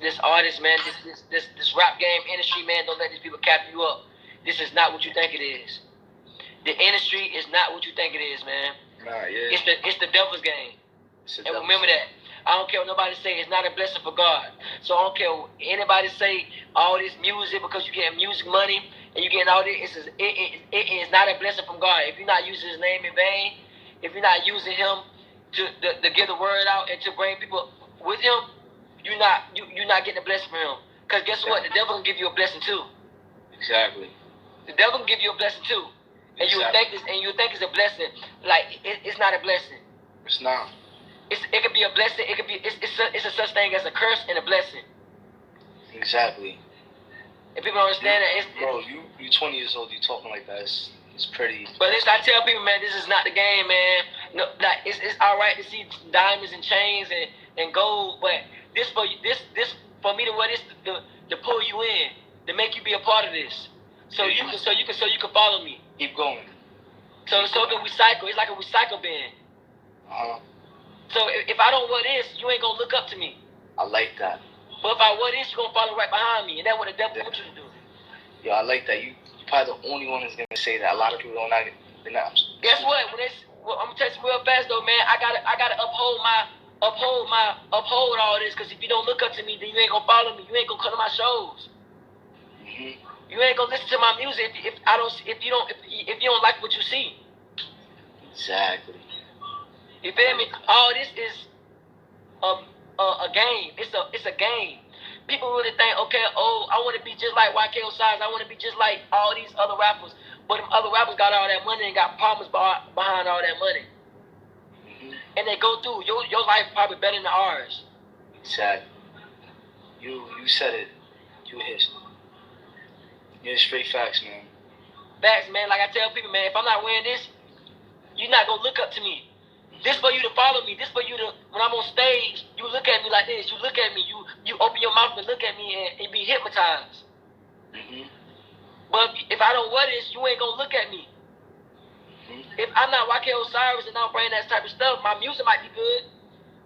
this artist, man, this rap game industry, man, don't let these people cap you up. This is not what you think it is. The industry is not what you think it is, man. Nah, yeah. It's the devil's game. And remember that. I don't care what nobody say. It's not a blessing for God. So I don't care what anybody say all this music because you getting music money and you getting all this. It is not a blessing from God. If you're not using His name in vain, if you're not using Him to give the word out and to bring people with Him, you're not getting a blessing from Him. Because guess what? The devil can give you a blessing too. Exactly. The devil can give you a blessing too. And you would think it's a blessing. Like it's not a blessing. It's not. It could be a blessing. It could be it's a such thing as a curse and a blessing. Exactly. And people don't understand that. Bro, you 20 years old. You talking like that? It's pretty. But listen, I tell people, man, this is not the game, man. No, like it's all right to see diamonds and chains and gold, but this for me to wear this to pull you in, to make you be a part of this, so you can follow me. Keep going. So can we cycle? It's like a recycle bin. So if I don't wear this, you ain't gonna look up to me. I like that. But if I wear this, you're gonna follow right behind me, and that's what the devil wants you to do. Yo, I like that. You're probably the only one that's gonna say that. A lot of people don't. They're not. Guess what? I'm gonna tell you real fast though, man. I gotta uphold all this, because if you don't look up to me, then you ain't gonna follow me. You ain't gonna come to my shows. You ain't gonna listen to my music if you don't like what you see. Exactly. You feel me? All this is a game. It's a game. People really think, okay, I want to be just like YK Osiris. I want to be just like all these other rappers. But them other rappers got all that money and got problems behind all that money. And they go through. Your life probably better than ours. Exactly. You said it. You hit. Yeah, straight facts, man. Facts, man. Like I tell people, man, if I'm not wearing this, you're not gonna look up to me. This for you to follow me. This for you to, when I'm on stage, you look at me like this. You look at me. You open your mouth and look at me and be hypnotized. But if I don't wear this, you ain't gonna look at me. If I'm not YK Osiris and I'm bringing that type of stuff, my music might be good.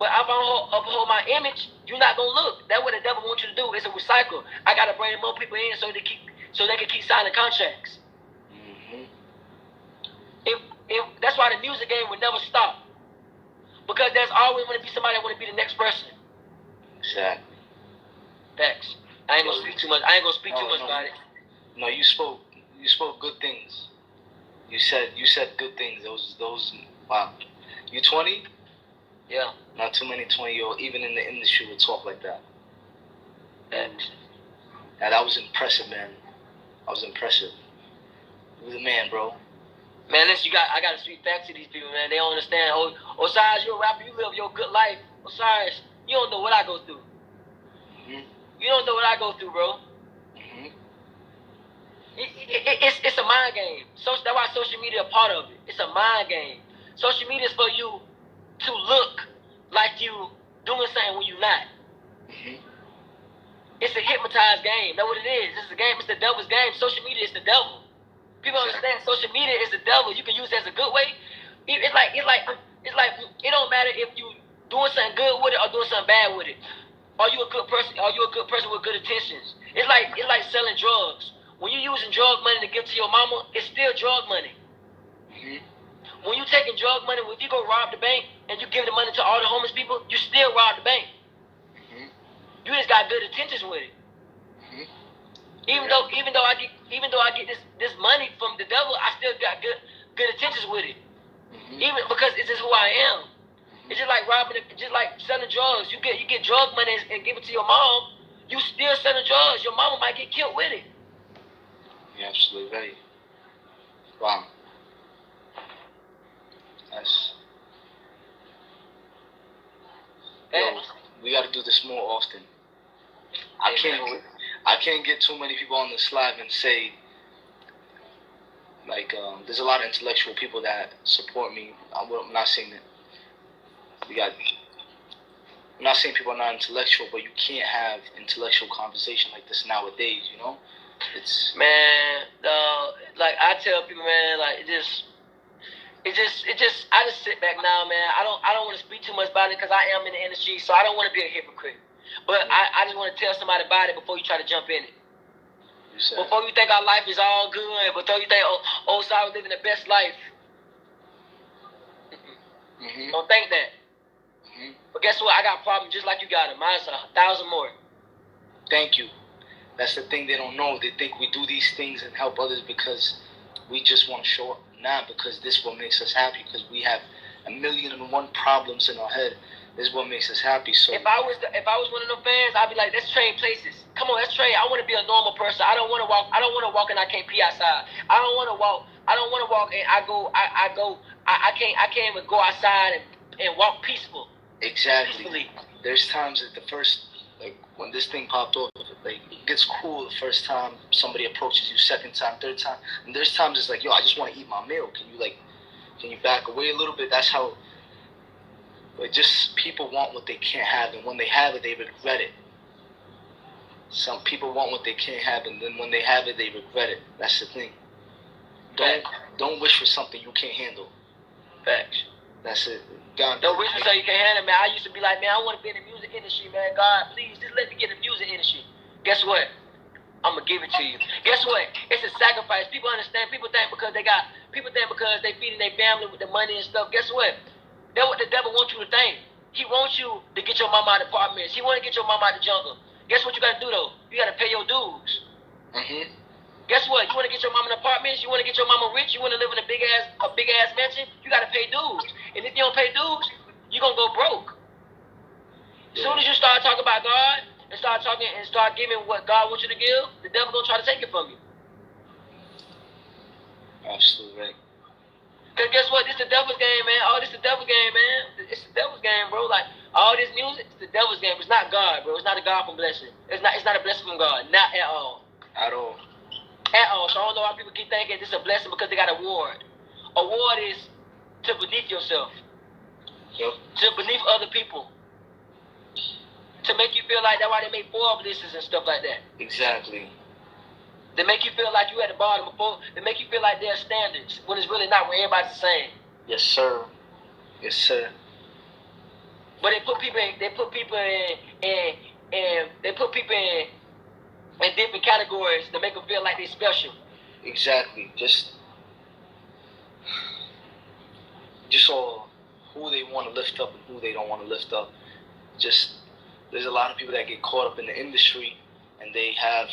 But if I don't uphold my image, you're not gonna look. That's what the devil wants you to do. It's a recycle. I gotta bring more people in so they can keep signing contracts. If that's why the music game will never stop. Because there's always going to be somebody that want to be the next person. Exactly. Facts. I ain't gonna speak too much. About it. No, you spoke good things. You said good things. Those wow. You 20? Yeah. Not too many 20-year-olds, even in the industry, would talk like that. Facts. And that was impressive, man. I was impressive. You was a man, bro. Man, listen, I gotta speak facts to these people, man. They don't understand. Osiris, you're a rapper. You live your good life. Osiris, you don't know what I go through. You don't know what I go through, bro. It's a mind game. So that's why social media is a part of it. It's a mind game. Social media is for you to look like you doing something when you're not. It's a hypnotized game. That's what it is. It's a game. It's the devil's game. Social media is the devil. People understand social media is the devil. You can use it as a good way. It's like it don't matter if you doing something good with it or doing something bad with it. Are you a good person? Are you a good person with good intentions? It's like selling drugs. When you're using drug money to give to your mama, it's still drug money. When you taking drug money, if you go rob the bank and you give the money to all the homeless people, you still rob the bank. You just got good intentions with it. Even though I get this money from the devil, I still got good intentions with it. Even because it's just who I am. It's just like robbing, just like selling drugs. You get drug money and give it to your mom. You still selling drugs. Your mama might get killed with it. You're absolutely right. Wow. That's. Yo, we got to do this more often. I can't get too many people on this live and say, like, there's a lot of intellectual people that support me. I'm not saying that I'm not saying people are not intellectual, but you can't have intellectual conversation like this nowadays, you know? It's... Man, like, I tell people, man, like, I just sit back now, man. I don't want to speak too much about it because I am in the industry, so I don't want to be a hypocrite. But I just want to tell somebody about it before you try to jump in it. You before you think our life is all good, before you think, Osiris living the best life. Don't think that. But guess what? I got problems just like you got them. Mine's 1,000 more. Thank you. That's the thing they don't know. They think we do these things and help others because we just want to show up. Not because this is what makes us happy, because we have 1,000,001 problems in our head. This is what makes us happy. So if I was one of them fans, I'd be like, let's trade places. Come on, let's trade. I want to be a normal person. I don't want to walk and I can't pee outside. I don't want to walk and I can't even go outside and walk peaceful. Exactly. Peacefully. There's times that the first, like when this thing popped off, like it gets cool the first time somebody approaches you, second time, third time, and there's times it's like, yo, I just want to eat my meal. Can you back away a little bit? That's how. But just people want what they can't have, and when they have it, they regret it. Some people want what they can't have, and then when they have it, they regret it. That's the thing. Don't wish for something you can't handle. Facts. That's it. Don't wish for something you can't handle, man. I used to be like, man, I want to be in the music industry, man. God, please, just let me get in the music industry. Guess what? I'm gonna give it to you. Guess what? It's a sacrifice. People understand. People think because they feeding their family with the money and stuff. Guess what? That's what the devil wants you to think. He wants you to get your mama out of apartments. He want to get your mama out of the jungle. Guess what you got to do, though? You got to pay your dues. Guess what? You want to get your mama in apartments? You want to get your mama rich? You want to live in a big ass mansion? You got to pay dues. And if you don't pay dues, you're going to go broke. As soon as you start talking about God and start giving what God wants you to give, the devil going to try to take it from you. Absolutely right. Cause guess what? This the devil's game, man. This the devil's game, man. It's the devil's game, bro. Like all this music, it's the devil's game. It's not God, bro. It's not a God from blessing. It's not a blessing from God. Not at all. At all. At all. So I don't know why people keep thinking this is a blessing because they got a award. Award is to beneath yourself. Yep. To beneath other people. To make you feel like that's why they make Forbes lists and stuff like that. Exactly. They make you feel like you at the bottom before. They make you feel like they're standards when it's really not. When everybody's the same. Yes, sir. Yes, sir. But they put people in different categories to make them feel like they're special. Exactly. Just all who they want to lift up and who they don't want to lift up. Just there's a lot of people that get caught up in the industry, and they have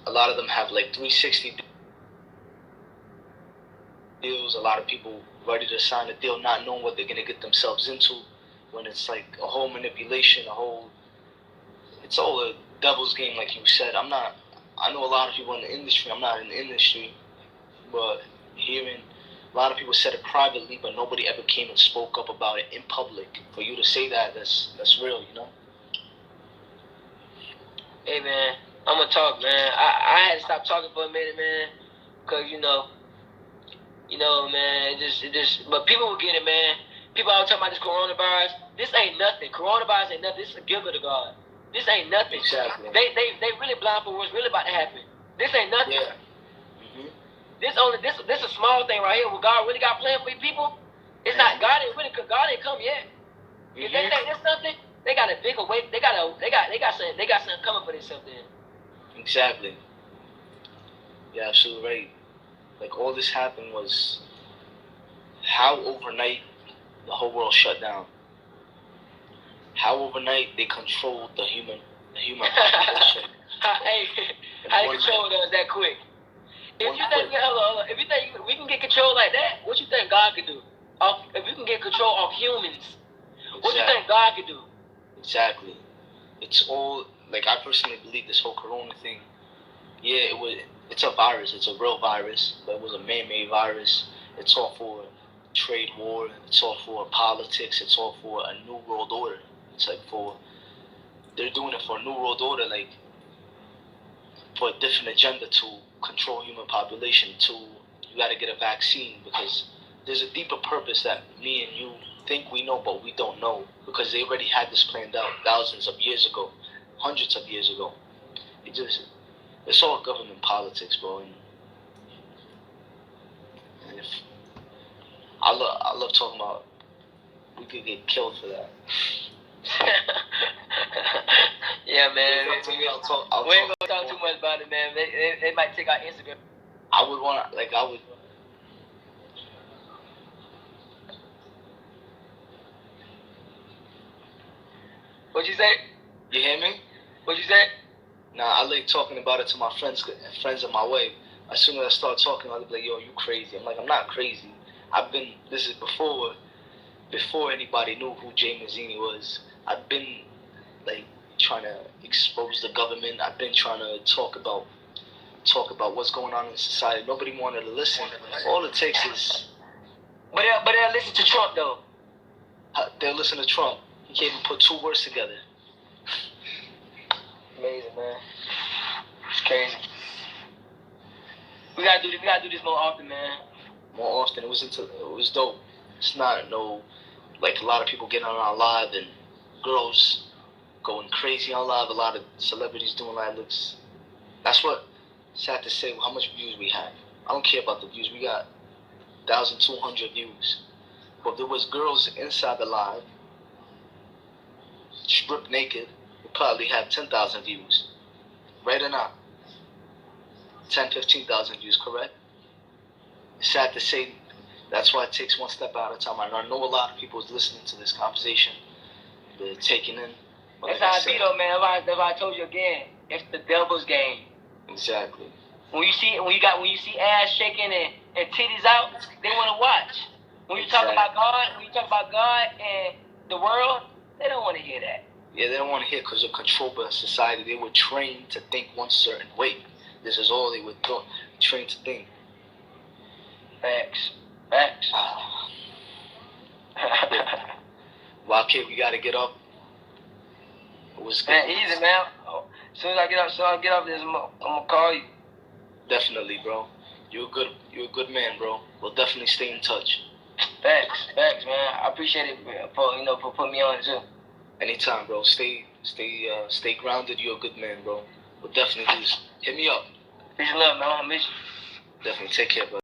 a lot of them have like 360 deals. A lot of people ready to sign a deal not knowing what they're going to get themselves into, when it's like a whole manipulation, it's all a devil's game, like you said. I know a lot of people in the industry. I'm not in the industry, but hearing a lot of people said it privately, but nobody ever came and spoke up about it in public. For you to say that's real, you know? Hey, man. I'm gonna talk, man. I had to stop talking for a minute, man, cause you know, man. It just. But people will get it, man. People always talking about this coronavirus. This ain't nothing. Coronavirus ain't nothing. This is a gift of God. This ain't nothing. Exactly. They really blind for what's really about to happen. This ain't nothing. Yeah. This a small thing right here. What God really got planned for people. It's not God ain't come yet. If they think there's something, they got a bigger way. They got something coming for themselves then. Exactly. Yeah, absolutely right. Like all this happened was how overnight the whole world shut down. How overnight they controlled the human population. Hey, how they controlled us that quick? If you think we can get control like that, what you think God could do? If we can get control of humans, what you think God could do? Exactly. It's all like I personally believe this whole corona thing. Yeah, it's a virus. It's a real virus, but it was a man-made virus. It's all for trade war. It's all for politics. It's all for a new world order. It's like they're doing it for a new world order, like for a different agenda to control human population. You got to get a vaccine because there's a deeper purpose that me and you think we know, but we don't know, because they already had this planned out thousands of years ago, hundreds of years ago. It's all government politics, bro. And if I love talking about, we could get killed for that. Yeah, man. If it's up to me, I'll talk. We ain't gonna talk too much about it, man. They might take our Instagram. I would want, like, I would. What you say? You hear me? What you say? Nah, I like talking about it to my friends in my way. As soon as I start talking, I'll be like, yo, you crazy. I'm like, I'm not crazy. This is before anybody knew who Jay Mazzini was. I've been, like, trying to expose the government. I've been trying to talk about what's going on in society. Nobody wanted to listen. All it takes is... But they'll listen to Trump, though. They'll listen to Trump. He can't even put 2 words together. Amazing, man. It's crazy. We gotta do this more often, man. More often. It was dope. It's not like a lot of people getting on our live and girls going crazy on live. A lot of celebrities doing live looks. That's what. Sad to say how much views we have. I don't care about the views. We got 1,200 views. But if there was girls inside the live, stripped naked, we probably have 10,000 views. Right or not? 10, 15,000 views, correct? It's sad to say. That's why it takes one step at a time. I know a lot of people is listening to this conversation. They're taking in. That's how I be though, man. That's why I told you again. It's the devil's game. Exactly. When you see ass shaking and titties out, they want to watch. When you talk about God and the world, they don't want to hear that. Yeah, they don't want to hear because they're controlled by society. They were trained to think one certain way. This is all they were trained to think. Facts. Well, okay, we gotta get up. It was good. Man, easy, man. As soon as I get up this, I'm gonna call you. Definitely, bro. You're a good man, bro. We'll definitely stay in touch. Facts, man. I appreciate it for putting me on too. Anytime, bro. Stay grounded. You're a good man, bro. We'll definitely do this. Hit me up. Peace and love, man. I miss you. Definitely. Take care, bro.